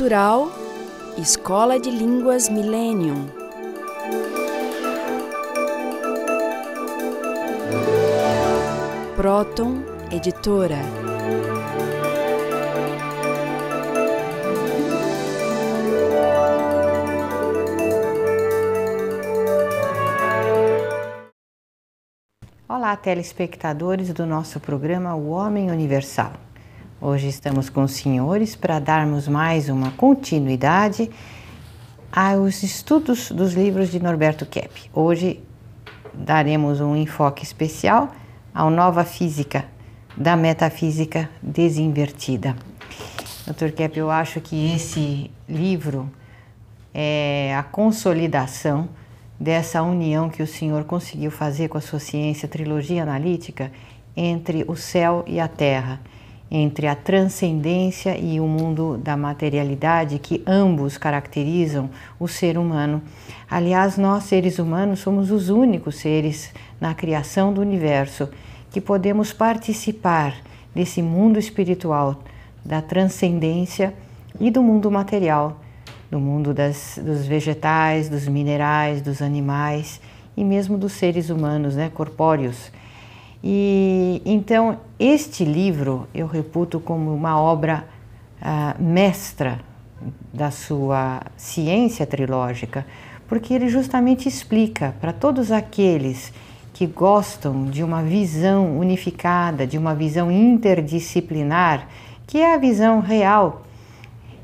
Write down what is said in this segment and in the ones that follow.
Cultural Escola de Línguas Millennium. Próton Editora. Olá, telespectadores do nosso programa O Homem Universal. Hoje estamos com os senhores para darmos mais uma continuidade aos estudos dos livros de Norberto Kepp. Hoje daremos um enfoque especial à nova física da metafísica desinvertida. Dr. Kepp, eu acho que esse livro é a consolidação dessa união que o senhor conseguiu fazer com a sua ciência, trilogia analítica, entre o céu e a terra, entre a transcendência e o mundo da materialidade, que ambos caracterizam o ser humano. Aliás, nós, seres humanos, somos os únicos seres na criação do universo que podemos participar desse mundo espiritual, da transcendência e do mundo material, do mundo dos vegetais, dos minerais, dos animais e mesmo dos seres humanos, corpóreos. E então este livro eu reputo como uma obra mestra da sua ciência trilógica, porque ele justamente explica para todos aqueles que gostam de uma visão unificada, de uma visão interdisciplinar, que é a visão real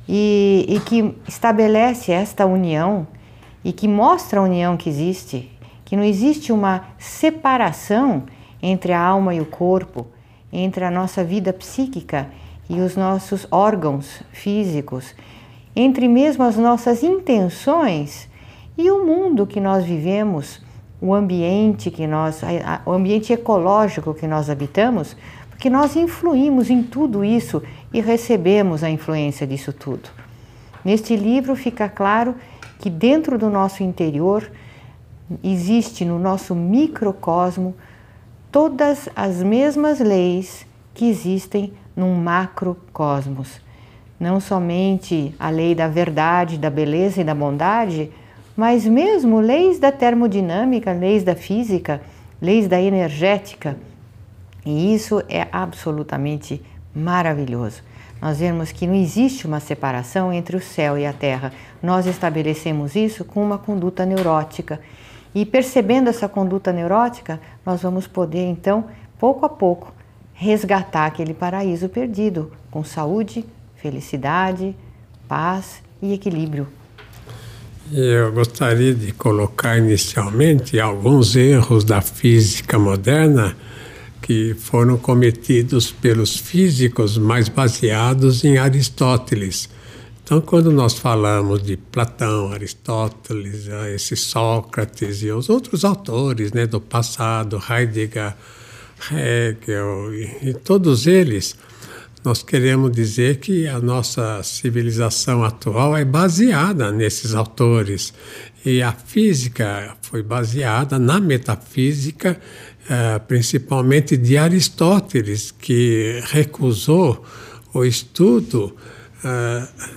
e que estabelece esta união e que mostra a união que existe, que não existe uma separação entre a alma e o corpo, entre a nossa vida psíquica e os nossos órgãos físicos, entre mesmo as nossas intenções e o mundo que nós vivemos, o ambiente ecológico que nós habitamos, porque nós influímos em tudo isso e recebemos a influência disso tudo. Neste livro fica claro que dentro do nosso interior existe no nosso microcosmo todas as mesmas leis que existem num macrocosmos. Não somente a lei da verdade, da beleza e da bondade, mas mesmo leis da termodinâmica, leis da física, leis da energética. E isso é absolutamente maravilhoso. Nós vemos que não existe uma separação entre o céu e a terra. Nós estabelecemos isso com uma conduta neurótica. E percebendo essa conduta neurótica, nós vamos poder, então, pouco a pouco, resgatar aquele paraíso perdido, com saúde, felicidade, paz e equilíbrio. Eu gostaria de colocar inicialmente alguns erros da física moderna que foram cometidos pelos físicos mais baseados em Aristóteles. Então, quando nós falamos de Platão, Aristóteles, esse Sócrates e os outros autores do passado, Heidegger, Hegel e todos eles, nós queremos dizer que a nossa civilização atual é baseada nesses autores. E a física foi baseada na metafísica, principalmente de Aristóteles, que recusou o estudo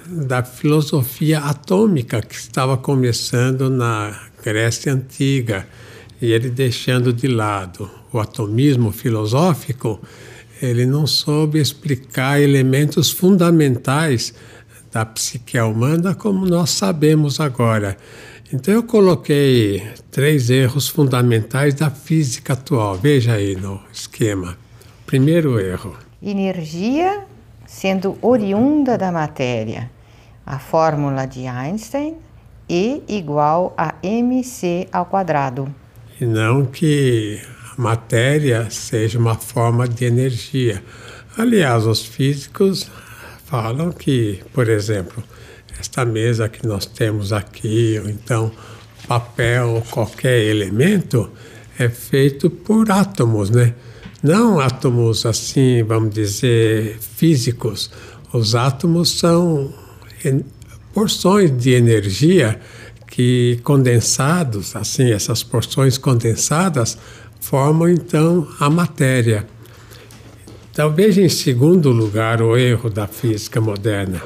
da filosofia atômica que estava começando na Grécia Antiga, e ele deixando de lado o atomismo filosófico, ele não soube explicar elementos fundamentais da psique humana como nós sabemos agora. Então eu coloquei 3 erros fundamentais da física atual. Veja aí no esquema. Primeiro erro. Energia sendo oriunda da matéria. A fórmula de Einstein, E igual a mc². E não que a matéria seja uma forma de energia. Aliás, os físicos falam que, por exemplo, esta mesa que nós temos aqui, ou então papel ou qualquer elemento, é feito por átomos, Não átomos assim, vamos dizer, físicos. Os átomos são porções de energia que condensados, assim, essas porções condensadas, formam então a matéria. Talvez em segundo lugar o erro da física moderna.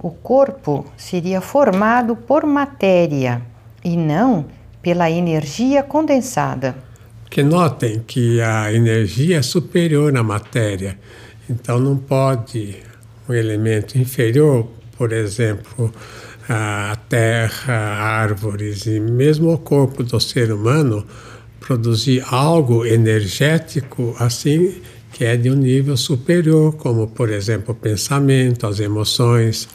o corpo seria formado por matéria e não pela energia condensada. Porque notem que a energia é superior à matéria. Então não pode um elemento inferior, por exemplo, a terra, árvores e mesmo o corpo do ser humano produzir algo energético assim que é de um nível superior, como por exemplo o pensamento, as emoções.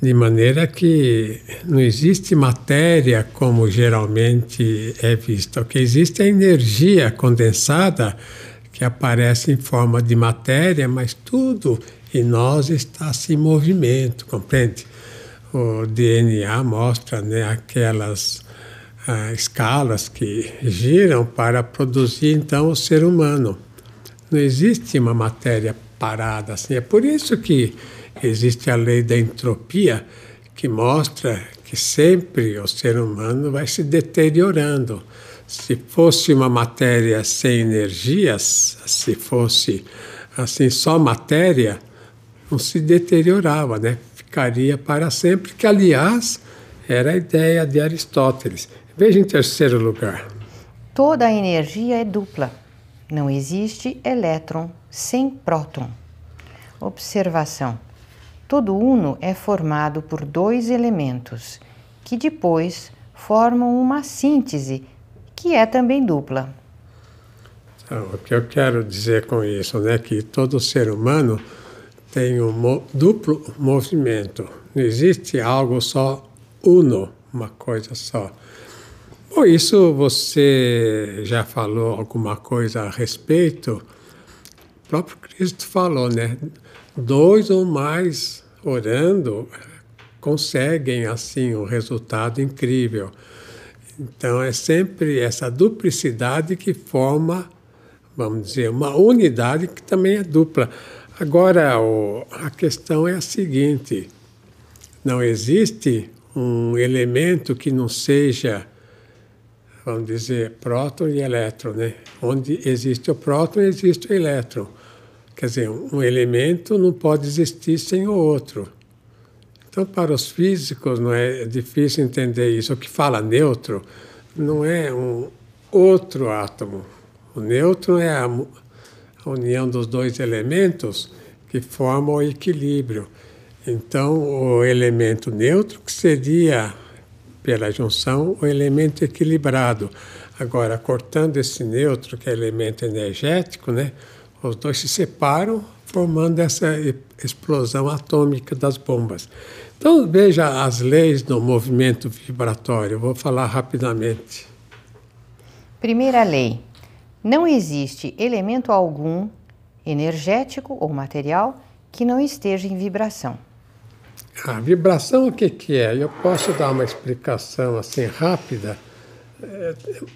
De maneira que não existe matéria como geralmente é visto. O que existe é energia condensada que aparece em forma de matéria, mas tudo em nós está em movimento, compreende? O DNA mostra, né, aquelas escalas que giram para produzir então o ser humano. Não existe uma matéria parada assim. É por isso que existe a lei da entropia, que mostra que sempre o ser humano vai se deteriorando. Se fosse uma matéria sem energias, se fosse assim só matéria, não se deteriorava, né? Ficaria para sempre, que aliás era a ideia de Aristóteles. Veja em terceiro lugar. Toda a energia é dupla. Não existe elétron sem próton. Observação. Todo uno é formado por dois elementos, que depois formam uma síntese, que é também dupla. Então, o que eu quero dizer com isso, né, que todo ser humano tem um duplo movimento. Não existe algo só uno, uma coisa só. Bom, isso você já falou alguma coisa a respeito? O próprio Cristo falou, né? 2 ou mais orando conseguem, assim, um resultado incrível. Então, é sempre essa duplicidade que forma, vamos dizer, uma unidade que também é dupla. Agora, a questão é a seguinte: não existe um elemento que não seja, vamos dizer, próton e elétron, né? Onde existe o próton, existe o elétron. Quer dizer, um elemento não pode existir sem o outro. Então, para os físicos, não é difícil entender isso. O que fala nêutron não é um outro átomo. O nêutron é a união dos dois elementos que formam o equilíbrio. Então, o elemento neutro, que seria, pela junção, o elemento equilibrado. Agora, cortando esse nêutron, que é elemento energético, né? Os dois se separam, formando essa explosão atômica das bombas. Então, veja as leis do movimento vibratório. Vou falar rapidamente. Primeira lei. Não existe elemento algum, energético ou material, que não esteja em vibração. A vibração, o que é? Eu posso dar uma explicação assim rápida.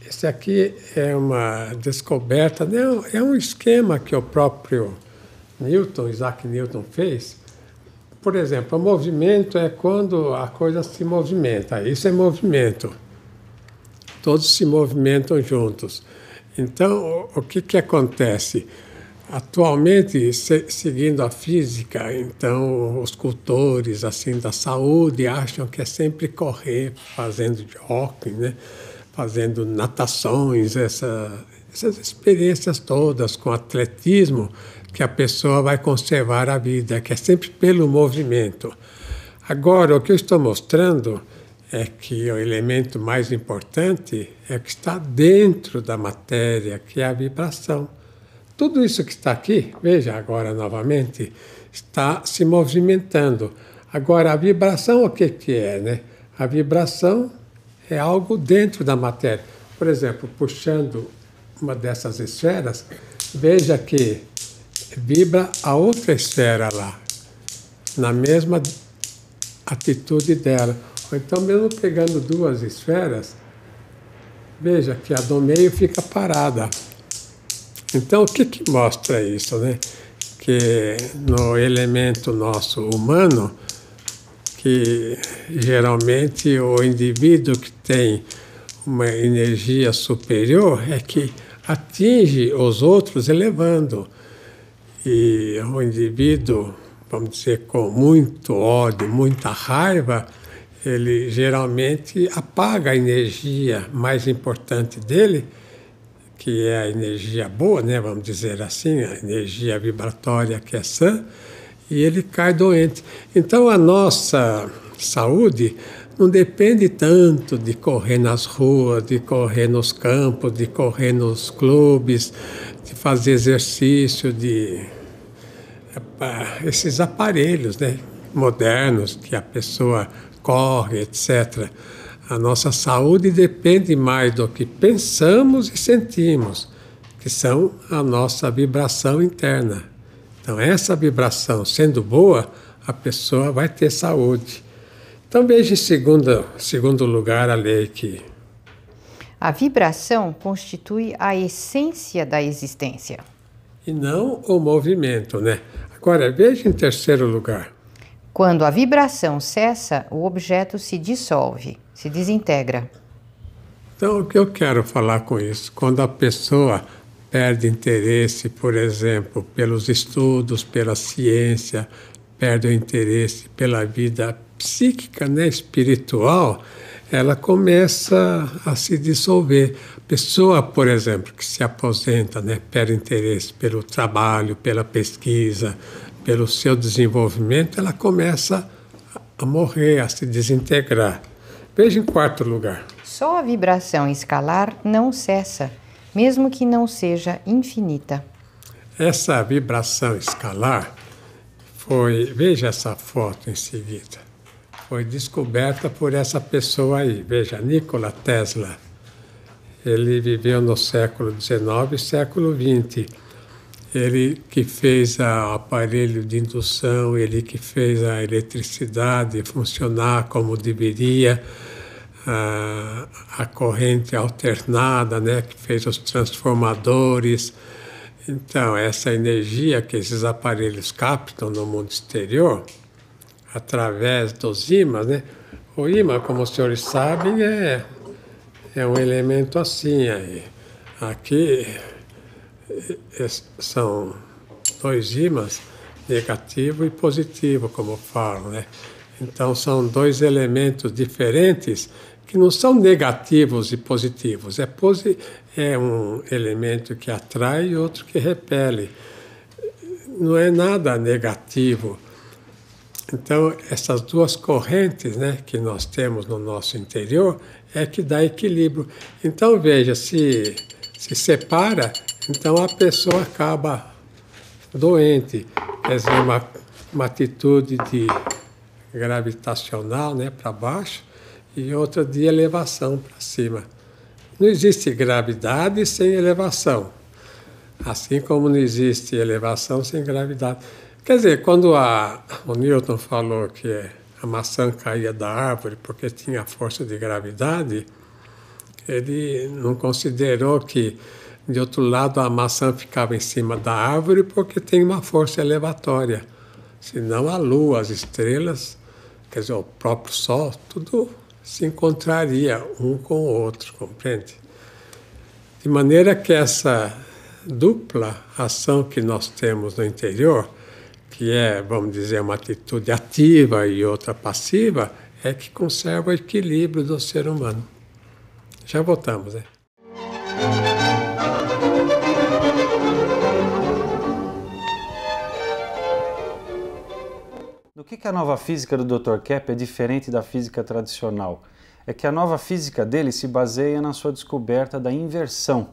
Esse aqui é uma descoberta, né? É um esquema que o próprio Isaac Newton fez. Por exemplo, o movimento é quando a coisa se movimenta. Isso é movimento. Todos se movimentam juntos. Então, o que acontece? Atualmente, seguindo a física, então os cultores assim da saúde acham que é sempre correr, fazendo jogging, né? Fazendo natações, essas experiências todas com atletismo, que a pessoa vai conservar a vida, que é sempre pelo movimento. Agora, o que eu estou mostrando é que o elemento mais importante é o que está dentro da matéria, que é a vibração. Tudo isso que está aqui, veja agora novamente, está se movimentando. Agora, a vibração, o que é, né? A vibração é algo dentro da matéria. Por exemplo, puxando uma dessas esferas, veja que vibra a outra esfera lá, na mesma atitude dela. Ou então, mesmo pegando duas esferas, veja que a do meio fica parada. Então, o que mostra isso, né? Que no elemento nosso humano, que geralmente o indivíduo que tem uma energia superior é que atinge os outros elevando. E o indivíduo vamos dizer, com muito ódio, muita raiva, ele geralmente apaga a energia mais importante dele, que é a energia boa, né, vamos dizer assim, a energia vibratória que é sã, e ele cai doente. Então, a nossa saúde não depende tanto de correr nas ruas, de correr nos campos, de correr nos clubes, de fazer exercício, de esses aparelhos, né, modernos que a pessoa corre, etc. A nossa saúde depende mais do que pensamos e sentimos, que são a nossa vibração interna. Então, essa vibração sendo boa, a pessoa vai ter saúde. Então, veja em segundo lugar a lei que... A vibração constitui a essência da existência. E não o movimento, né? Agora, veja em terceiro lugar. Quando a vibração cessa, o objeto se dissolve, se desintegra. Então, o que eu quero falar com isso? Quando a pessoa perde interesse, por exemplo, pelos estudos, pela ciência, perde o interesse pela vida psíquica, né, espiritual, ela começa a se dissolver. Pessoa, por exemplo, que se aposenta, né, perde interesse pelo trabalho, pela pesquisa, pelo seu desenvolvimento, ela começa a morrer, a se desintegrar. Veja em quarto lugar. Só a vibração escalar não cessa, mesmo que não seja infinita. Essa vibração escalar veja essa foto em seguida, foi descoberta por essa pessoa aí. Veja, Nikola Tesla. Ele viveu no século XIX e século XX. Ele que fez o aparelho de indução, ele que fez a eletricidade funcionar como deveria, a corrente alternada, né, que fez os transformadores. Então, essa energia que esses aparelhos captam no mundo exterior, através dos ímãs, né? O ímã, como os senhores sabem, é um elemento assim. Aqui são dois ímãs, negativo e positivo, como falam, né? Então, são dois elementos diferentes que não são negativos e positivos. É um elemento que atrai e outro que repele. Não é nada negativo. Então, essas duas correntes, né, que nós temos no nosso interior é que dá equilíbrio. Então, veja, se separa, então a pessoa acaba doente. Quer dizer, uma atitude de gravitacional, né, para baixo e outra de elevação para cima. Não existe gravidade sem elevação, assim como não existe elevação sem gravidade. Quer dizer, quando o Newton falou que a maçã caía da árvore porque tinha força de gravidade, ele não considerou que, de outro lado, a maçã ficava em cima da árvore porque tem uma força elevatória. Senão a lua, as estrelas, quer dizer, o próprio sol, tudo se encontraria um com o outro, compreende? De maneira que essa dupla ação que nós temos no interior, que é, vamos dizer, uma atitude ativa e outra passiva, é que conserva o equilíbrio do ser humano. Já voltamos, né? Do que a nova física do Dr. Kepp é diferente da física tradicional? É que a nova física dele se baseia na sua descoberta da inversão.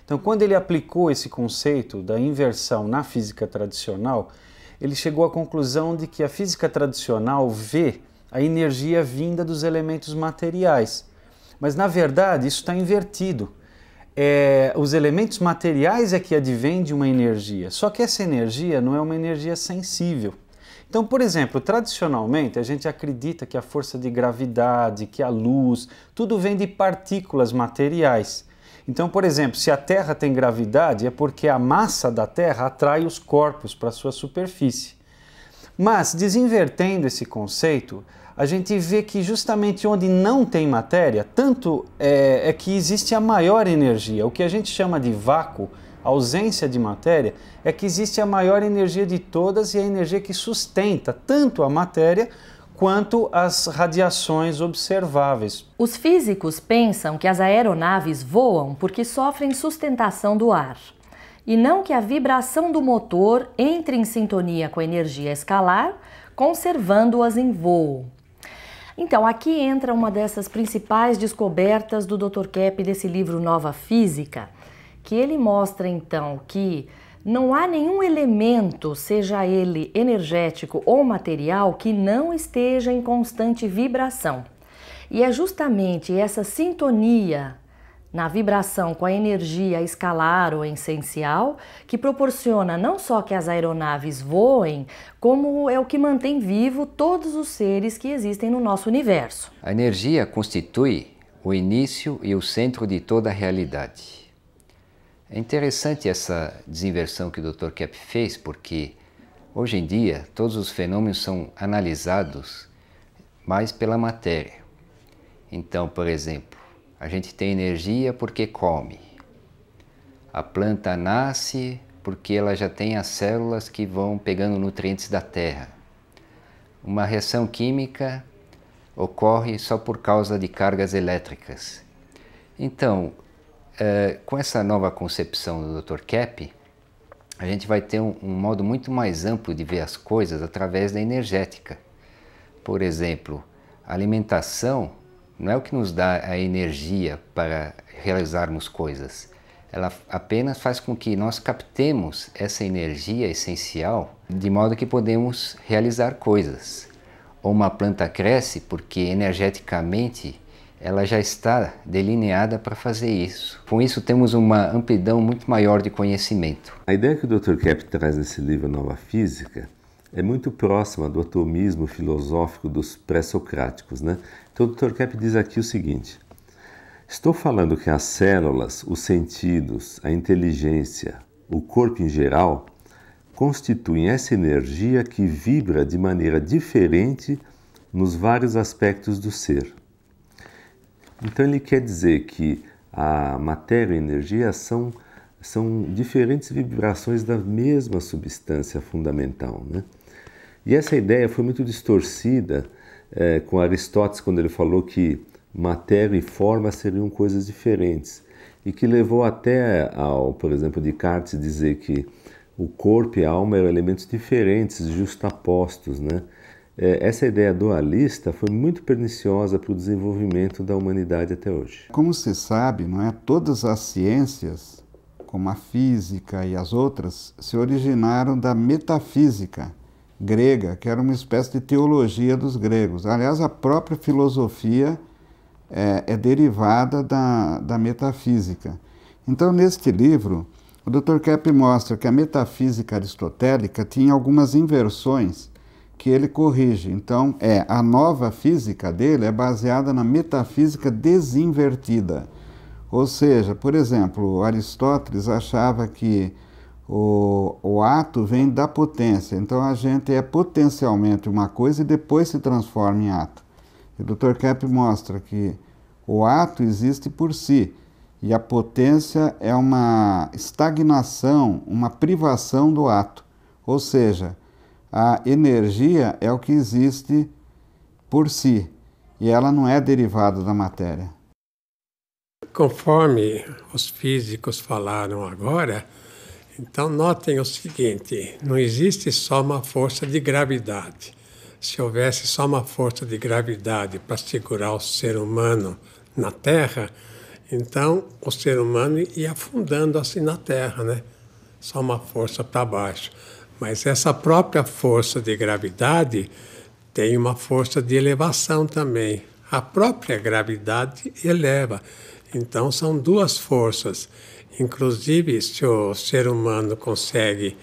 Então, quando ele aplicou esse conceito da inversão na física tradicional, ele chegou à conclusão de que a física tradicional vê a energia vinda dos elementos materiais. Mas, na verdade, isso está invertido. Os elementos materiais é que advêm de uma energia, só que essa energia não é uma energia sensível. Então, por exemplo, tradicionalmente a gente acredita que a força de gravidade, que a luz, tudo vem de partículas materiais. Então, por exemplo, se a Terra tem gravidade é porque a massa da Terra atrai os corpos para a sua superfície. Mas, desinvertendo esse conceito, a gente vê que justamente onde não tem matéria, tanto é que existe a maior energia. O que a gente chama de vácuo a ausência de matéria, é que existe a maior energia de todas e a energia que sustenta tanto a matéria quanto as radiações observáveis. Os físicos pensam que as aeronaves voam porque sofrem sustentação do ar, e não que a vibração do motor entre em sintonia com a energia escalar, conservando-as em voo. Então, aqui entra uma dessas principais descobertas do Dr. Kepp desse livro Nova Física, que ele mostra então que não há nenhum elemento, seja ele energético ou material, que não esteja em constante vibração. E é justamente essa sintonia na vibração com a energia escalar ou essencial que proporciona não só que as aeronaves voem, como é o que mantém vivo todos os seres que existem no nosso universo. A energia constitui o início e o centro de toda a realidade. É interessante essa desinversão que o Dr. Kepp fez, porque hoje em dia todos os fenômenos são analisados mais pela matéria. Então, por exemplo, a gente tem energia porque come. A planta nasce porque ela já tem as células que vão pegando nutrientes da terra. Uma reação química ocorre só por causa de cargas elétricas. Então, com essa nova concepção do Dr. Kepp, a gente vai ter um modo muito mais amplo de ver as coisas através da energética. Por exemplo, a alimentação não é o que nos dá a energia para realizarmos coisas. Ela apenas faz com que nós captemos essa energia essencial de modo que podemos realizar coisas. Ou uma planta cresce porque energeticamente ela já está delineada para fazer isso. Com isso temos uma amplidão muito maior de conhecimento. A ideia que o Dr. Kepp traz nesse livro Nova Física é muito próxima do atomismo filosófico dos pré-socráticos, né? Então o Dr. Kepp diz aqui o seguinte: estou falando que as células, os sentidos, a inteligência, o corpo em geral, constituem essa energia que vibra de maneira diferente nos vários aspectos do ser. Então ele quer dizer que a matéria e a energia são diferentes vibrações da mesma substância fundamental, né? E essa ideia foi muito distorcida com Aristóteles, quando ele falou que matéria e forma seriam coisas diferentes, e que levou até ao, por exemplo, Descartes dizer que o corpo e a alma eram elementos diferentes, justapostos, né? Essa ideia dualista foi muito perniciosa para o desenvolvimento da humanidade até hoje. Como se sabe, não é? Todas as ciências, como a física e as outras, se originaram da metafísica grega, que era uma espécie de teologia dos gregos. Aliás, a própria filosofia é derivada da metafísica. Então, neste livro, o Dr. Kepp mostra que a metafísica aristotélica tinha algumas inversões que ele corrige. Então, a nova física dele é baseada na metafísica desinvertida. Ou seja, por exemplo, Aristóteles achava que o ato vem da potência. Então, a gente é potencialmente uma coisa e depois se transforma em ato. E o Dr. Kepp mostra que o ato existe por si e a potência é uma estagnação, uma privação do ato. Ou seja, a energia é o que existe por si, e ela não é derivada da matéria. Conforme os físicos falaram agora, então notem o seguinte: não existe só uma força de gravidade. Se houvesse só uma força de gravidade para segurar o ser humano na Terra, então o ser humano ia afundando assim na Terra, né? Só uma força para baixo. Mas essa própria força de gravidade tem uma força de elevação também. A própria gravidade eleva. Então são duas forças. Inclusive, se o ser humano consegue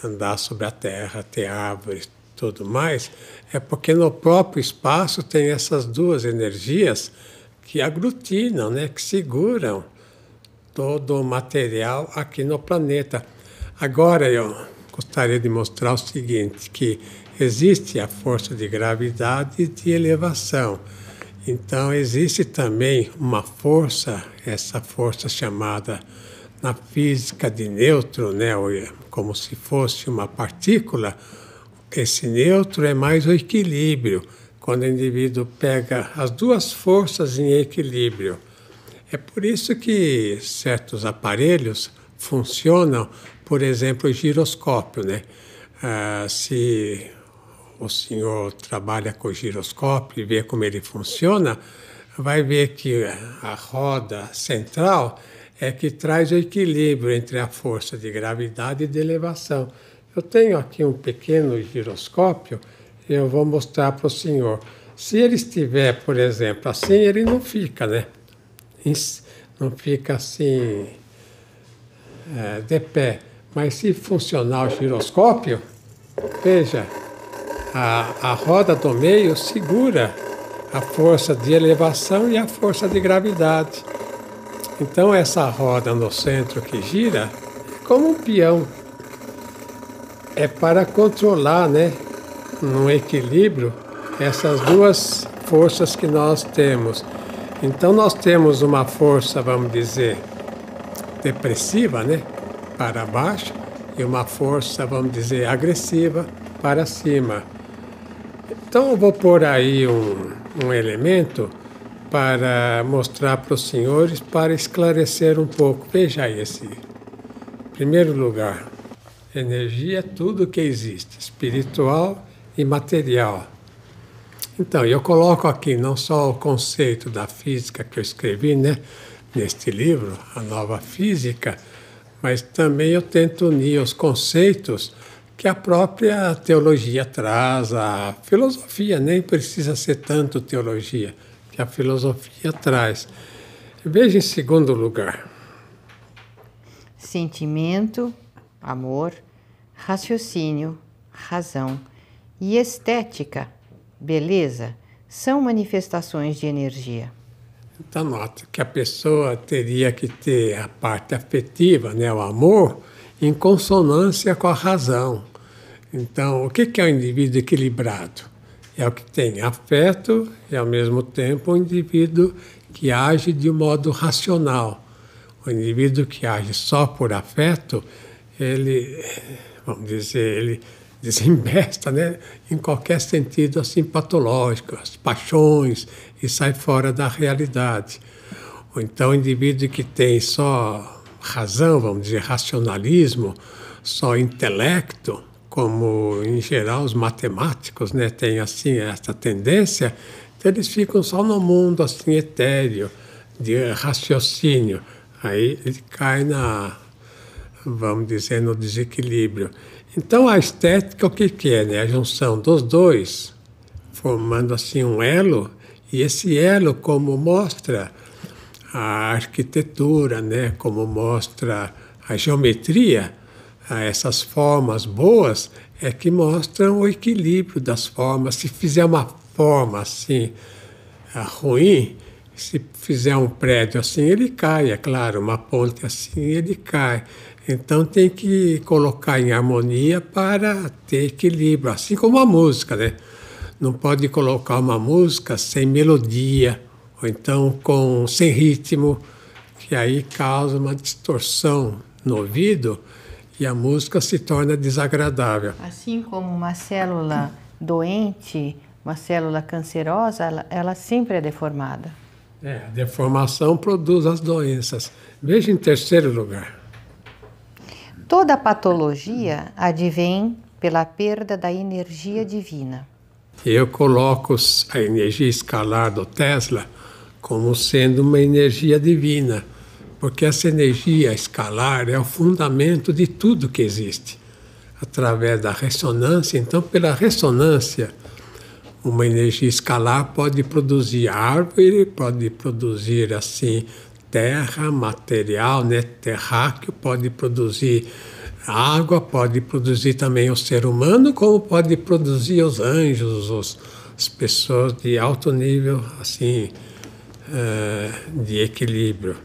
andar sobre a Terra, ter árvores, tudo mais, é porque no próprio espaço tem essas duas energias que aglutinam, né, que seguram todo o material aqui no planeta. Agora eu gostaria de mostrar o seguinte, que existe a força de gravidade e de elevação. Então existe também uma força, essa força chamada na física de nêutron, né, como se fosse uma partícula, esse nêutron é mais o equilíbrio, quando o indivíduo pega as duas forças em equilíbrio. É por isso que certos aparelhos funcionam, por exemplo, o giroscópio, né? Se o senhor trabalha com o giroscópio e vê como ele funciona, vai ver que a roda central é que traz o equilíbrio entre a força de gravidade e de elevação. Eu tenho aqui um pequeno giroscópio e eu vou mostrar para o senhor. Se ele estiver, por exemplo, assim, ele não fica, né? Não fica assim de pé. Mas se funcionar o giroscópio, veja, a roda do meio segura a força de elevação e a força de gravidade. Então essa roda no centro que gira é como um peão. É para controlar, né, no equilíbrio, essas duas forças que nós temos. Então nós temos uma força, vamos dizer, depressiva, né, para baixo, e uma força, vamos dizer, agressiva para cima. Então eu vou pôr aí um elemento para mostrar para os senhores, para esclarecer um pouco. Veja aí esse. Em primeiro lugar, energia é tudo que existe, espiritual e material. Então, eu coloco aqui não só o conceito da física que eu escrevi, né, neste livro, A Nova Física, mas também eu tento unir os conceitos que a própria teologia traz, a filosofia, nem precisa ser tanto teologia, que a filosofia traz. Veja em segundo lugar. Sentimento, amor, raciocínio, razão e estética, beleza, são manifestações de energia. Então, nota que a pessoa teria que ter a parte afetiva, né, o amor, em consonância com a razão. Então, o que é um indivíduo equilibrado? É o que tem afeto e, ao mesmo tempo, um indivíduo que age de um modo racional. O indivíduo que age só por afeto, ele, vamos dizer, ele desembesta, né, em qualquer sentido assim patológico, as paixões, e sai fora da realidade. Ou então o indivíduo que tem só razão, vamos dizer, racionalismo, só intelecto, como em geral os matemáticos, né, têm assim essa tendência, então eles ficam só no mundo assim etéreo, de raciocínio. Aí ele cai vamos dizer, no desequilíbrio. Então a estética o que é, né? A junção dos dois, formando assim um elo, e esse elo como mostra a arquitetura, né? Como mostra a geometria, essas formas boas é que mostram o equilíbrio das formas. Se fizer uma forma assim ruim, se fizer um prédio assim, ele cai, é claro, uma ponte assim, ele cai. Então tem que colocar em harmonia para ter equilíbrio, assim como a música, né? Não pode colocar uma música sem melodia, ou então sem ritmo, que aí causa uma distorção no ouvido e a música se torna desagradável. Assim como uma célula doente, uma célula cancerosa, ela sempre é deformada. A deformação produz as doenças. Veja em terceiro lugar. Toda patologia advém pela perda da energia divina. Eu coloco a energia escalar do Tesla como sendo uma energia divina, porque essa energia escalar é o fundamento de tudo que existe. Através da ressonância, então, pela ressonância, uma energia escalar pode produzir árvore, pode produzir assim terra, material, né, terráqueo, pode produzir água, pode produzir também o ser humano, como pode produzir os anjos, as pessoas de alto nível assim de equilíbrio.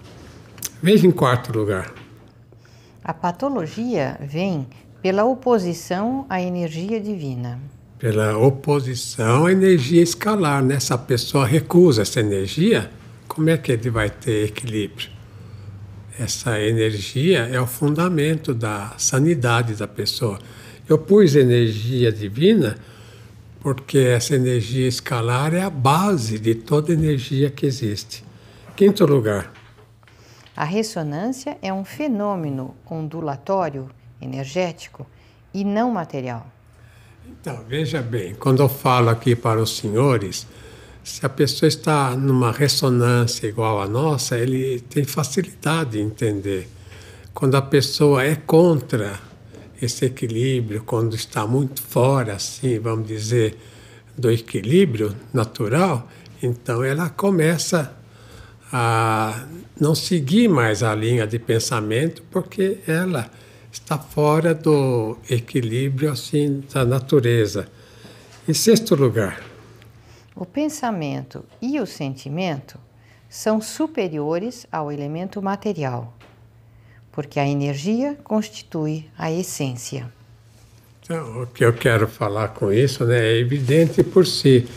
Veja em quarto lugar. A patologia vem pela oposição à energia divina. Pela oposição à energia escalar, né? Se a pessoa recusa essa energia, como é que ele vai ter equilíbrio? Essa energia é o fundamento da sanidade da pessoa. Eu pus energia divina porque essa energia escalar é a base de toda energia que existe. Quinto lugar. A ressonância é um fenômeno ondulatório, energético e não material. Então, veja bem, quando eu falo aqui para os senhores, se a pessoa está numa ressonância igual à nossa, ele tem facilidade de entender. Quando a pessoa é contra esse equilíbrio, quando está muito fora, assim, vamos dizer, do equilíbrio natural, então ela começa a não seguir mais a linha de pensamento, porque ela está fora do equilíbrio, assim, da natureza. Em sexto lugar, O pensamento e o sentimento são superiores ao elemento material, porque a energia constitui a essência. então, o que eu quero falar com isso, né, é evidente por si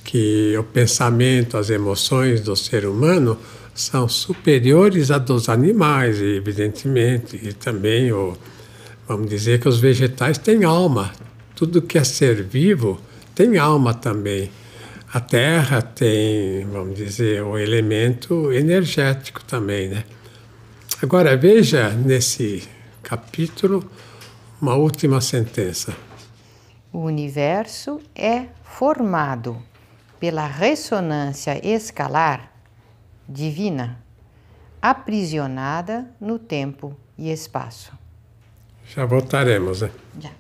que o pensamento, as emoções do ser humano são superiores a dos animais, evidentemente, e também, vamos dizer que os vegetais têm alma. Tudo que é ser vivo tem alma também. A terra tem, vamos dizer, o elemento energético também, né? Agora, veja nesse capítulo uma última sentença. O universo é formado pela ressonância escalar divina, aprisionada no tempo e espaço. Já voltaremos, né? Já.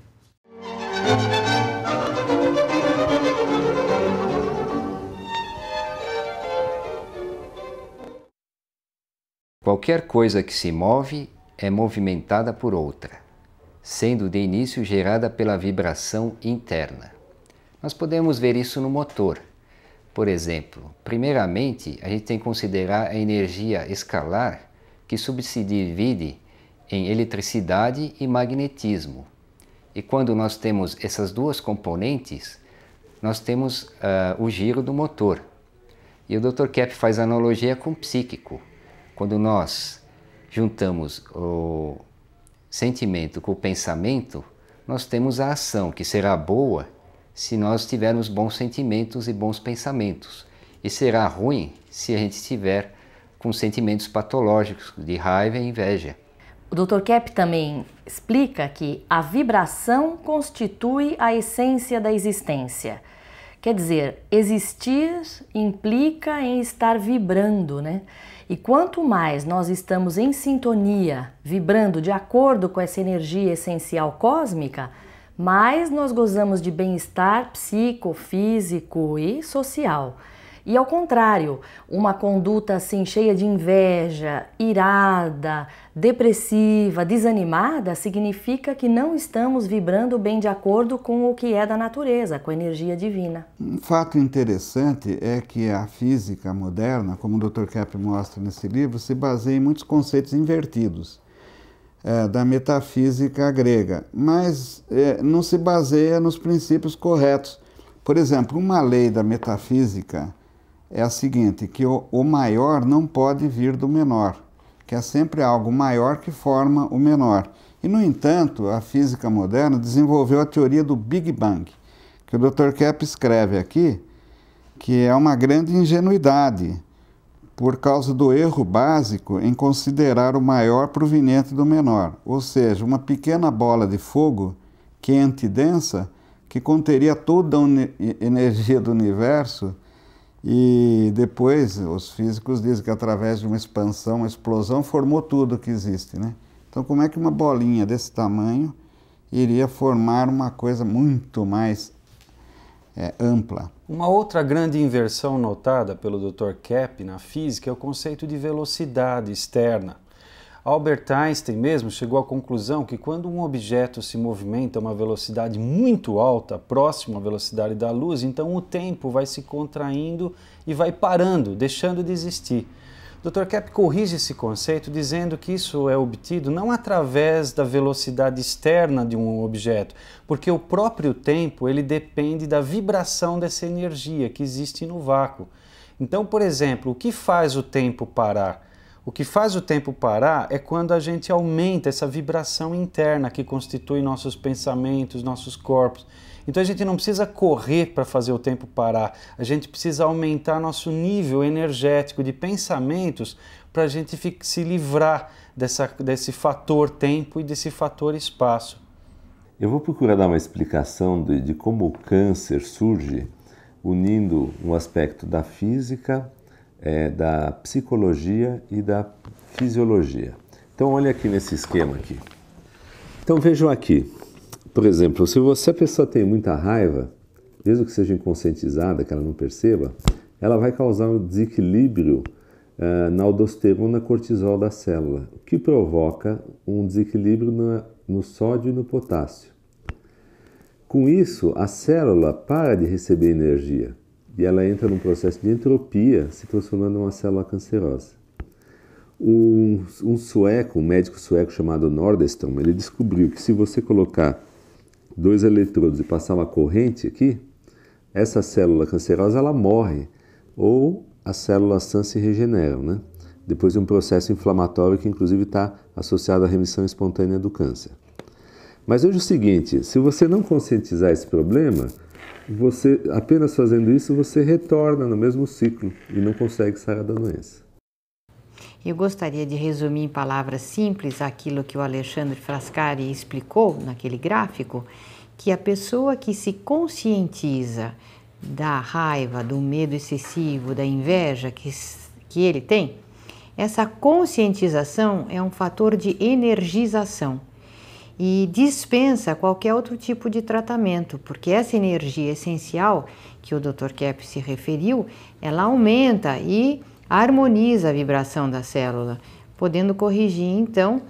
Qualquer coisa que se move é movimentada por outra, sendo de início gerada pela vibração interna. Nós podemos ver isso no motor. Por exemplo, primeiramente, a gente tem que considerar a energia escalar, que se divide em eletricidade e magnetismo. E quando nós temos essas duas componentes, nós temos o giro do motor. E o Dr. Kepp faz analogia com o psíquico. Quando nós juntamos o sentimento com o pensamento, nós temos a ação, que será boa se nós tivermos bons sentimentos e bons pensamentos. E será ruim se a gente estiver com sentimentos patológicos de raiva e inveja. O Dr. Kepp também explica que a vibração constitui a essência da existência. Quer dizer, existir implica em estar vibrando, né? E quanto mais nós estamos em sintonia, vibrando de acordo com essa energia essencial cósmica, mais nós gozamos de bem-estar psicofísico e social. E ao contrário, uma conduta assim cheia de inveja, irada, depressiva, desanimada, significa que não estamos vibrando bem de acordo com o que é da natureza, com a energia divina. Um fato interessante é que a física moderna, como o Dr. Kepp mostra nesse livro, se baseia em muitos conceitos invertidos da metafísica grega, mas não se baseia nos princípios corretos. Por exemplo, uma lei da metafísica é a seguinte, que o maior não pode vir do menor, que é sempre algo maior que forma o menor. E, no entanto, a física moderna desenvolveu a teoria do Big Bang, que o Dr. Kepp escreve aqui, que é uma grande ingenuidade, por causa do erro básico em considerar o maior proveniente do menor, ou seja, uma pequena bola de fogo quente e densa que conteria toda a energia do universo. E depois os físicos dizem que através de uma expansão, uma explosão, formou tudo que existe, né? Então como é que uma bolinha desse tamanho iria formar uma coisa muito mais ampla? Uma outra grande inversão notada pelo Dr. Kepp na física é o conceito de velocidade externa. Albert Einstein mesmo chegou à conclusão que quando um objeto se movimenta a uma velocidade muito alta, próxima à velocidade da luz, então o tempo vai se contraindo e vai parando, deixando de existir. O Dr. Kepp corrige esse conceito dizendo que isso é obtido não através da velocidade externa de um objeto, porque o próprio tempo ele depende da vibração dessa energia que existe no vácuo. Então, por exemplo, o que faz o tempo parar? O que faz o tempo parar é quando a gente aumenta essa vibração interna que constitui nossos pensamentos, nossos corpos. Então a gente não precisa correr para fazer o tempo parar, a gente precisa aumentar nosso nível energético de pensamentos para a gente se livrar desse fator tempo e desse fator espaço. Eu vou procurar dar uma explicação de como o câncer surge, unindo um aspecto da física, da psicologia e da fisiologia. Então olha aqui nesse esquema aqui. Então vejam aqui, por exemplo, se a pessoa tem muita raiva, mesmo que seja inconscientizada, que ela não perceba, ela vai causar um desequilíbrio na aldosterona cortisol da célula, o que provoca um desequilíbrio no sódio e no potássio. Com isso, a célula para de receber energia e ela entra num processo de entropia, se transformando em uma célula cancerosa. Um médico sueco chamado Nordström, ele descobriu que se você colocar 2 eletrodos e passar uma corrente aqui, essa célula cancerosa ela morre, ou as células sãs se regeneram, né? Depois de um processo inflamatório que inclusive está associado à remissão espontânea do câncer. Mas hoje é o seguinte, se você não conscientizar esse problema, você apenas fazendo isso, você retorna no mesmo ciclo e não consegue sair da doença. Eu gostaria de resumir em palavras simples aquilo que o Alexandre Frascari explicou naquele gráfico, que a pessoa que se conscientiza da raiva, do medo excessivo, da inveja que ele tem, essa conscientização é um fator de energização e dispensa qualquer outro tipo de tratamento, porque essa energia essencial que o Dr. Kepp se referiu, ela aumenta e harmoniza a vibração da célula, podendo corrigir então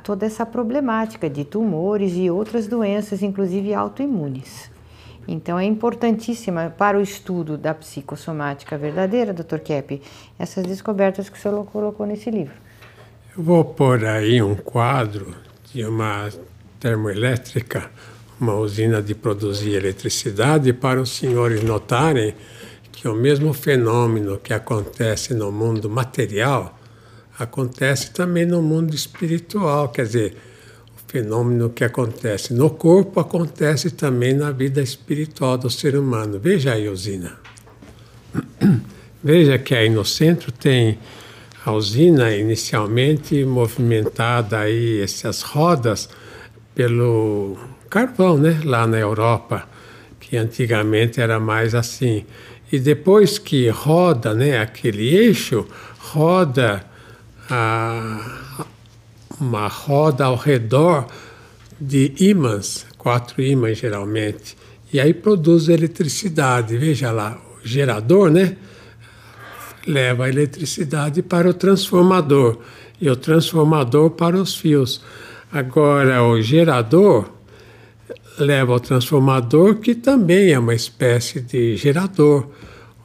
toda essa problemática de tumores e outras doenças, inclusive autoimunes. Então é importantíssima para o estudo da psicossomática verdadeira, Dr. Kepp, essas descobertas que o senhor colocou nesse livro. Eu vou pôr aí um quadro de uma termoelétrica, uma usina de produzir eletricidade, para os senhores notarem que o mesmo fenômeno que acontece no mundo material acontece também no mundo espiritual, quer dizer, o fenômeno que acontece no corpo acontece também na vida espiritual do ser humano. Veja aí a usina. Veja que aí no centro tem a usina inicialmente movimentada aí, essas rodas pelo carvão, né, lá na Europa, que antigamente era mais assim. E depois que roda, né, aquele eixo, roda uma roda ao redor de ímãs, 4 ímãs geralmente, e aí produz eletricidade. Veja lá, o gerador, né, leva a eletricidade para o transformador, e o transformador para os fios. Agora, o gerador leva ao transformador, que também é uma espécie de gerador.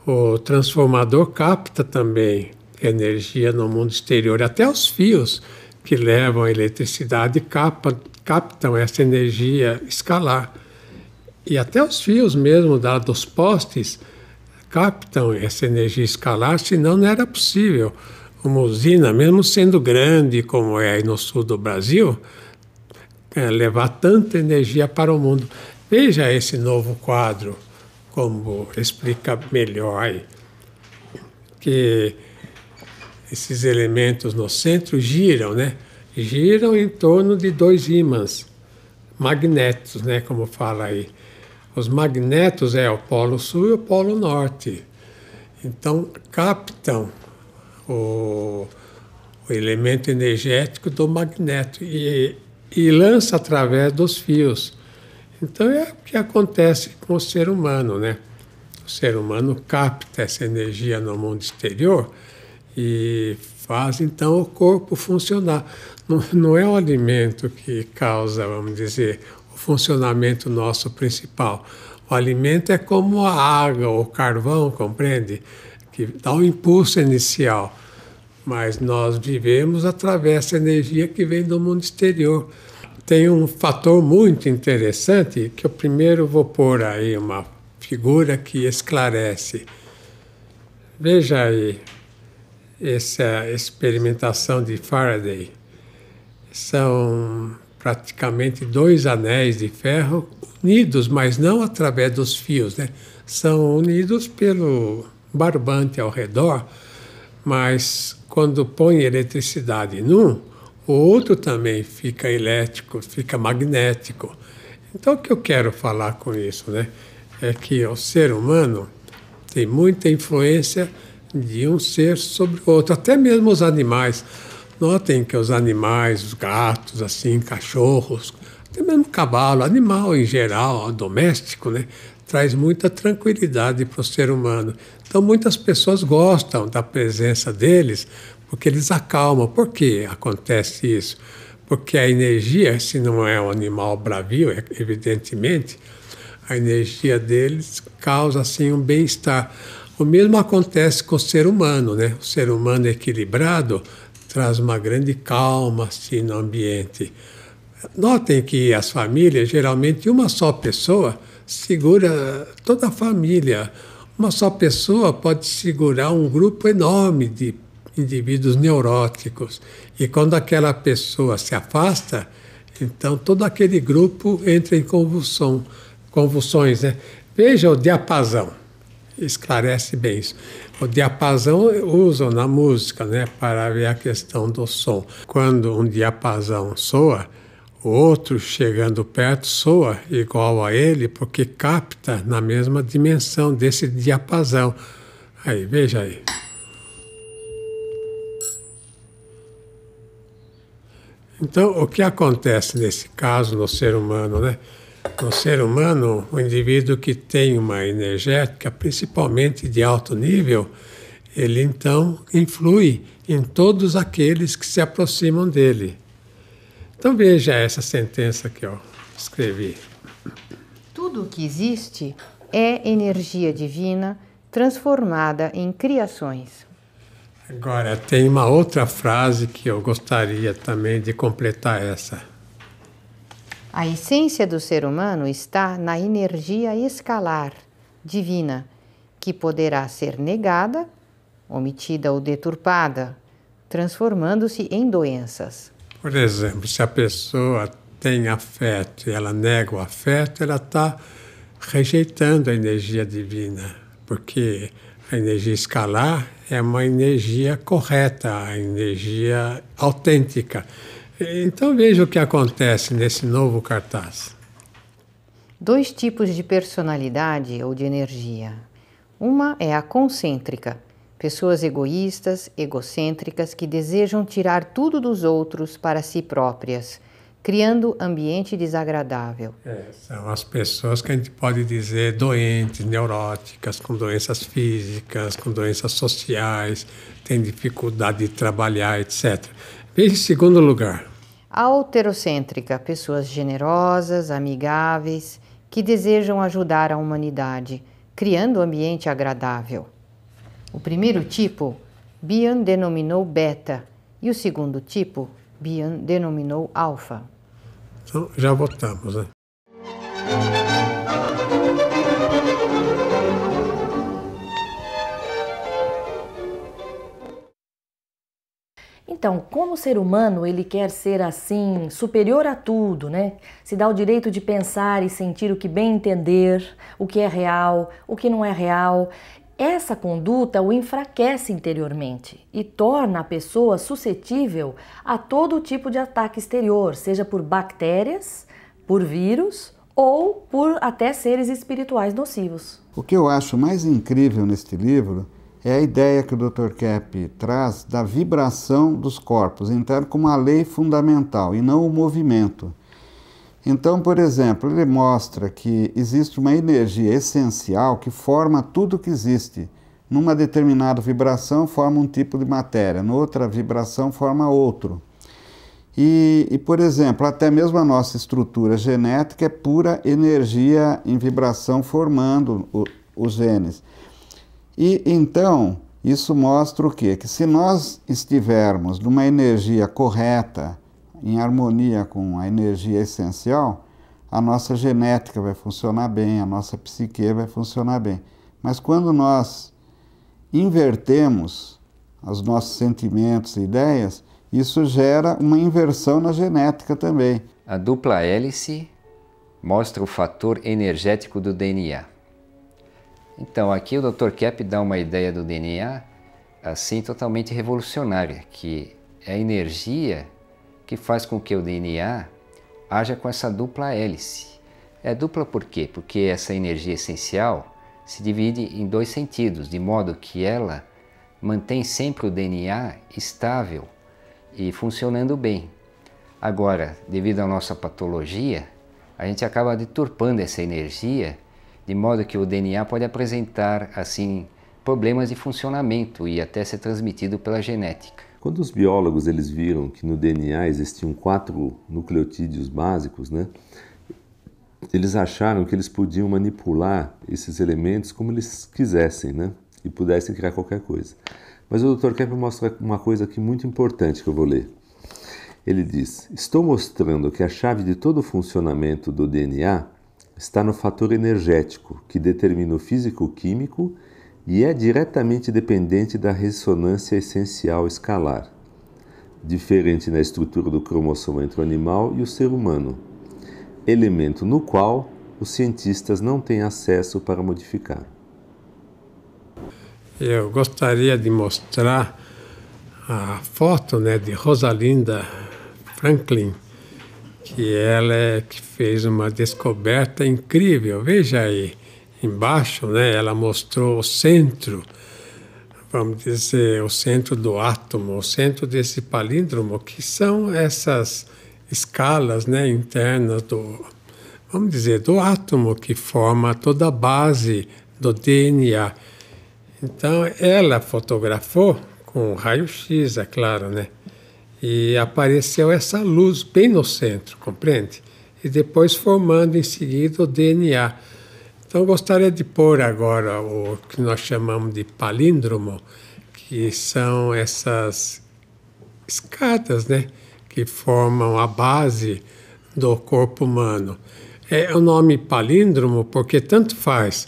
O transformador capta também energia no mundo exterior. Até os fios que levam a eletricidade captam essa energia escalar. E até os fios mesmo dos postes captam essa energia escalar, senão não era possível uma usina, mesmo sendo grande como é aí no sul do Brasil, levar tanta energia para o mundo. Veja esse novo quadro, como explica melhor aí, que esses elementos no centro giram, né? Giram em torno de 2 ímãs, magnetos, né? Como fala aí. Os magnetos é o polo sul e o polo norte. Então, captam o elemento energético do magneto e lança através dos fios. Então é o que acontece com o ser humano, né? O ser humano capta essa energia no mundo exterior e faz então o corpo funcionar. Não é o alimento que causa, vamos dizer, o funcionamento nosso principal. O alimento é como a água ou o carvão, compreende? Que dá um impulso inicial. Mas nós vivemos através dessa energia que vem do mundo exterior. Tem um fator muito interessante, que eu primeiro vou pôr aí uma figura que esclarece. Veja aí, essa experimentação de Faraday. São praticamente 2 anéis de ferro unidos, mas não através dos fios, né? São unidos pelo barbante ao redor, mas quando põe eletricidade num, o outro também fica elétrico, fica magnético. Então, o que eu quero falar com isso, né? É que o ser humano tem muita influência de um ser sobre o outro, até mesmo os animais. Notem que os animais, os gatos, assim, cachorros, até mesmo cavalo, animal em geral, doméstico, né? Traz muita tranquilidade para o ser humano. Então, muitas pessoas gostam da presença deles porque eles acalmam. Por que acontece isso? Porque a energia, se não é um animal bravio, evidentemente, a energia deles causa, assim, um bem-estar. O mesmo acontece com o ser humano, né? O ser humano equilibrado traz uma grande calma, assim, no ambiente. Notem que as famílias, geralmente, uma só pessoa segura toda a família. Uma só pessoa pode segurar um grupo enorme de indivíduos neuróticos. E quando aquela pessoa se afasta, então todo aquele grupo entra em convulsões, né? Veja o diapasão, esclarece bem isso. O diapasão usam na música, né, para ver a questão do som. Quando um diapasão soa, o outro, chegando perto, soa igual a ele, porque capta na mesma dimensão desse diapasão. Aí, veja aí. Então, o que acontece nesse caso no ser humano, né? No ser humano, o indivíduo que tem uma energética, principalmente de alto nível, ele então influi em todos aqueles que se aproximam dele. Então veja essa sentença que eu escrevi. Tudo o que existe é energia divina transformada em criações. Agora, tem uma outra frase que eu gostaria também de completar essa. A essência do ser humano está na energia escalar, divina, que poderá ser negada, omitida ou deturpada, transformando-se em doenças. Por exemplo, se a pessoa tem afeto e ela nega o afeto, ela está rejeitando a energia divina, porque a energia escalar é uma energia correta, a energia autêntica. Então veja o que acontece nesse novo cartaz. 2 tipos de personalidade ou de energia. Uma é a concêntrica, pessoas egoístas, egocêntricas que desejam tirar tudo dos outros para si próprias, criando ambiente desagradável. São as pessoas que a gente pode dizer doentes, neuróticas, com doenças físicas, com doenças sociais, têm dificuldade de trabalhar, etc. Veja em segundo lugar. Alterocêntrica, pessoas generosas, amigáveis, que desejam ajudar a humanidade, criando ambiente agradável. O primeiro tipo, Bion denominou beta, e o segundo tipo, Bion denominou alfa. Então, já votamos, né? Então, como ser humano, ele quer ser assim, superior a tudo, né? Se dá o direito de pensar e sentir o que bem entender, o que é real, o que não é real. Essa conduta o enfraquece interiormente e torna a pessoa suscetível a todo tipo de ataque exterior, seja por bactérias, por vírus ou por até seres espirituais nocivos. O que eu acho mais incrível neste livro é a ideia que o Dr. Kepp traz da vibração dos corpos internos como uma lei fundamental e não o movimento. Então, por exemplo, ele mostra que existe uma energia essencial que forma tudo que existe. Numa determinada vibração forma um tipo de matéria, noutra vibração forma outro. E, por exemplo, até mesmo a nossa estrutura genética é pura energia em vibração formando os genes. E então, isso mostra o quê? Que se nós estivermos numa energia correta, em harmonia com a energia essencial, a nossa genética vai funcionar bem, a nossa psique vai funcionar bem. Mas quando nós invertemos os nossos sentimentos e ideias, isso gera uma inversão na genética também. A dupla hélice mostra o fator energético do DNA. Então, aqui o Dr. Kepp dá uma ideia do DNA assim totalmente revolucionária, que é a energia que faz com que o DNA haja com essa dupla hélice. É dupla por quê? Porque essa energia essencial se divide em dois sentidos, de modo que ela mantém sempre o DNA estável e funcionando bem. Agora, devido à nossa patologia, a gente acaba deturpando essa energia, de modo que o DNA pode apresentar, assim, problemas de funcionamento e até ser transmitido pela genética. Quando os biólogos eles viram que no DNA existiam 4 nucleotídeos básicos, né, eles acharam que eles podiam manipular esses elementos como eles quisessem, né, e pudessem criar qualquer coisa. Mas o Dr. Kepp mostra uma coisa aqui muito importante que eu vou ler. Ele diz: estou mostrando que a chave de todo o funcionamento do DNA está no fator energético, que determina o físico-químico e é diretamente dependente da ressonância essencial escalar, diferente na estrutura do cromossomo entre o animal e o ser humano, elemento no qual os cientistas não têm acesso para modificar. Eu gostaria de mostrar a foto, né, de Rosalind Franklin, que ela é que fez uma descoberta incrível. Veja aí embaixo, né, ela mostrou o centro, vamos dizer, o centro do átomo, o centro desse palíndromo, que são essas escalas, né, internas do, vamos dizer, do átomo, que forma toda a base do DNA. Então, ela fotografou com raio-x, é claro, né? E apareceu essa luz bem no centro, compreende? E depois formando em seguida o DNA. Então, eu gostaria de pôr agora o que nós chamamos de palíndromo, que são essas escadas, né? Que formam a base do corpo humano. É o nome palíndromo porque tanto faz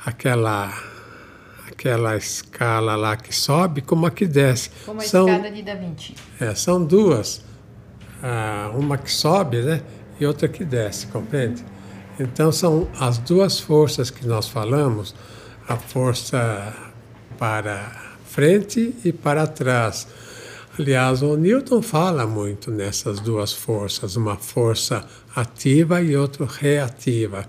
aquela escala lá que sobe como a que desce. Como a escada de Da Vinci. São duas. Uma que sobe, né? E outra que desce, compreende? Então são as duas forças que nós falamos, a força para frente e para trás. Aliás, o Newton fala muito nessas duas forças, uma força ativa e outra reativa.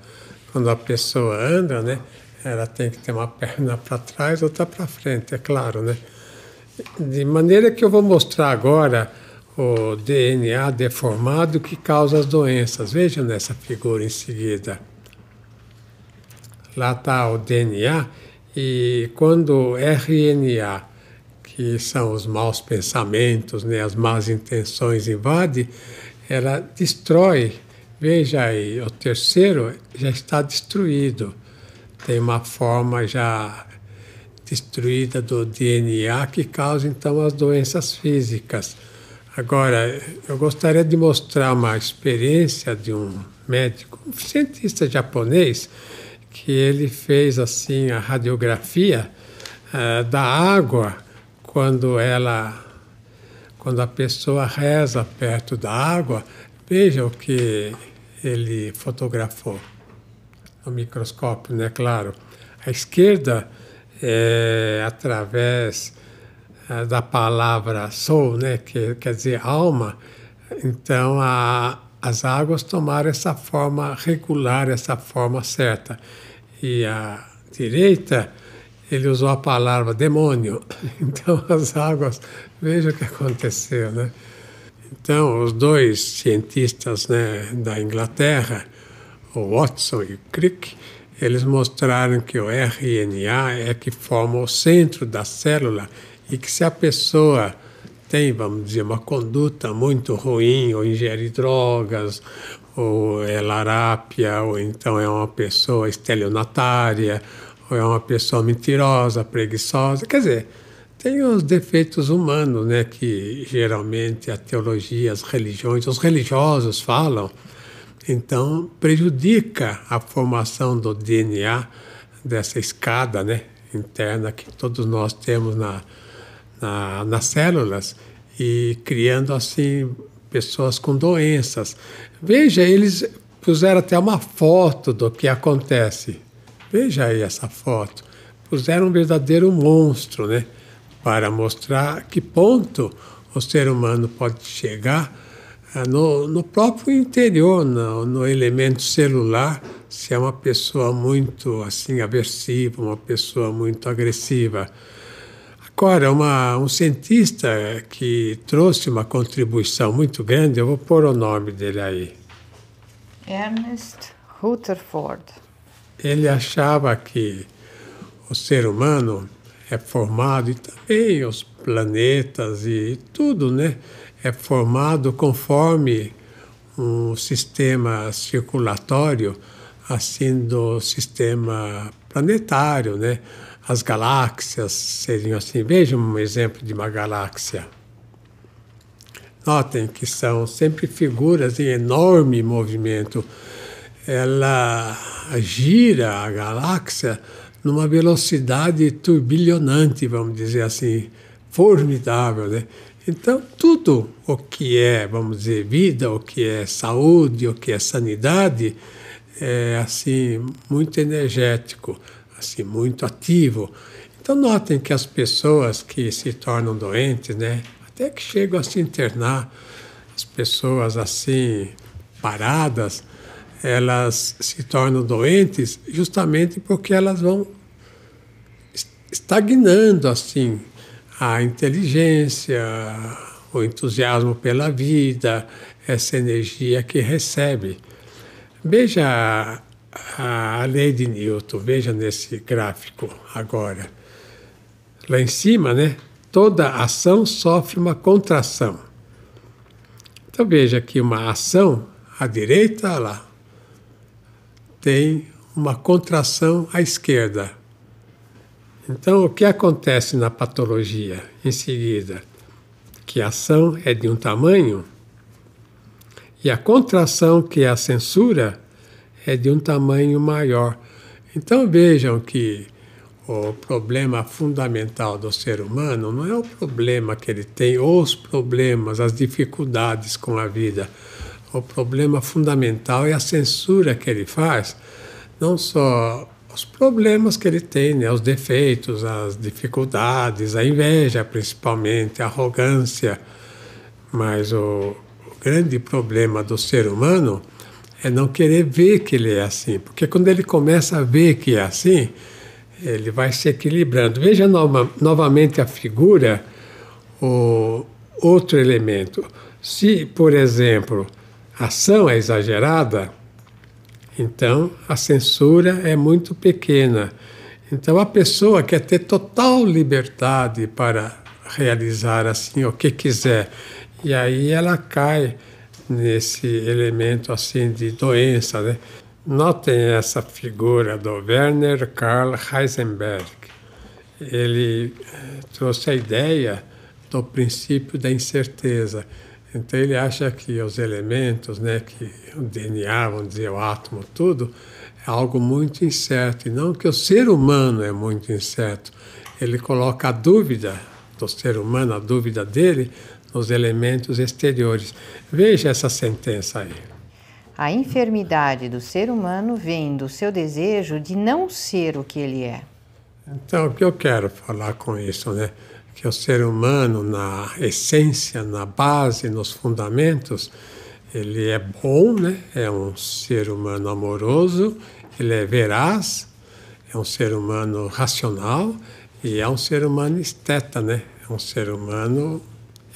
Quando a pessoa anda, né? Ela tem que ter uma perna para trás, outra para frente, é claro, né? De maneira que eu vou mostrar agora o DNA deformado que causa as doenças. Vejam nessa figura em seguida. Lá está o DNA e quando o RNA, que são os maus pensamentos, né, as más intenções, invade, ela destrói. Veja aí, o terceiro já está destruído. Tem uma forma já destruída do DNA que causa, então, as doenças físicas. Agora, eu gostaria de mostrar uma experiência de um médico, um cientista japonês, que ele fez, assim, a radiografia da água quando a pessoa reza perto da água. Veja o que ele fotografou. O microscópio, né? Claro. À esquerda, através da palavra soul, né? Que quer dizer alma, então as águas tomaram essa forma regular, essa forma certa. E à direita, ele usou a palavra demônio. Então as águas, veja o que aconteceu, né? Então, os dois cientistas, né, da Inglaterra, o Watson e o Crick, eles mostraram que o RNA é que forma o centro da célula e que se a pessoa tem, vamos dizer, uma conduta muito ruim, ou ingere drogas, ou é larápia, ou então é uma pessoa estelionatária, ou é uma pessoa mentirosa, preguiçosa, quer dizer, tem os defeitos humanos, né, que geralmente a teologia, as religiões, os religiosos falam. Então, prejudica a formação do DNA dessa escada, né, interna que todos nós temos na nas células e criando assim pessoas com doenças. Veja, eles puseram até uma foto do que acontece. Veja aí essa foto. Puseram um verdadeiro monstro, né? Para mostrar que ponto o ser humano pode chegar no próprio interior, no elemento celular, se é uma pessoa muito assim aversiva, uma pessoa muito agressiva. Agora, um cientista que trouxe uma contribuição muito grande, eu vou pôr o nome dele aí. Ernest Rutherford. Ele achava que o ser humano é formado, e também os planetas e tudo, né? É formado conforme um sistema circulatório, assim, do sistema planetário, né? As galáxias seriam assim. Vejam um exemplo de uma galáxia. Notem que são sempre figuras em enorme movimento. Ela gira a galáxia numa velocidade turbilhonante, vamos dizer assim, formidável, né? Então, tudo o que é, vamos dizer, vida, o que é saúde, o que é sanidade, é, assim, muito energético, assim, muito ativo. Então, notem que as pessoas que se tornam doentes, né, até que chegam a se internar, as pessoas, assim, paradas, elas se tornam doentes justamente porque elas vão estagnando, assim, a inteligência, o entusiasmo pela vida, essa energia que recebe. Veja a lei de Newton, veja nesse gráfico agora. Lá em cima, né? Toda ação sofre uma contração. Então veja que uma ação à direita, lá, tem uma contração à esquerda. Então, o que acontece na patologia em seguida? Que a ação é de um tamanho e a contração, que é a censura, é de um tamanho maior. Então, vejam que o problema fundamental do ser humano não é o problema que ele tem, os problemas, as dificuldades com a vida. O problema fundamental é a censura que ele faz, não só os problemas que ele tem, né, os defeitos, as dificuldades, a inveja principalmente, a arrogância, mas o grande problema do ser humano é não querer ver que ele é assim, porque quando ele começa a ver que é assim, ele vai se equilibrando. Veja novamente a figura, o outro elemento. Se, por exemplo, a ação é exagerada, então a censura é muito pequena. Então a pessoa quer ter total liberdade para realizar assim o que quiser. E aí ela cai nesse elemento assim de doença, né? Notem essa figura do Werner Karl Heisenberg. Ele trouxe a ideia do princípio da incerteza. Então ele acha que os elementos, né, que o DNA, vamos dizer, o átomo, tudo, é algo muito incerto. E não que o ser humano é muito incerto. Ele coloca a dúvida do ser humano, a dúvida dele, nos elementos exteriores. Veja essa sentença aí. A enfermidade do ser humano vem do seu desejo de não ser o que ele é. Então, o que eu quero falar com isso, né? Que o ser humano, na essência, na base, nos fundamentos, ele é bom, né? É um ser humano amoroso, ele é veraz, é um ser humano racional e é um ser humano esteta, né? É um ser humano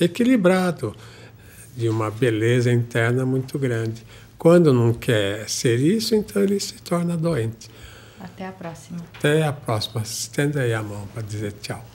equilibrado, de uma beleza interna muito grande. Quando não quer ser isso, então ele se torna doente. Até a próxima. Até a próxima. Estenda aí a mão para dizer tchau.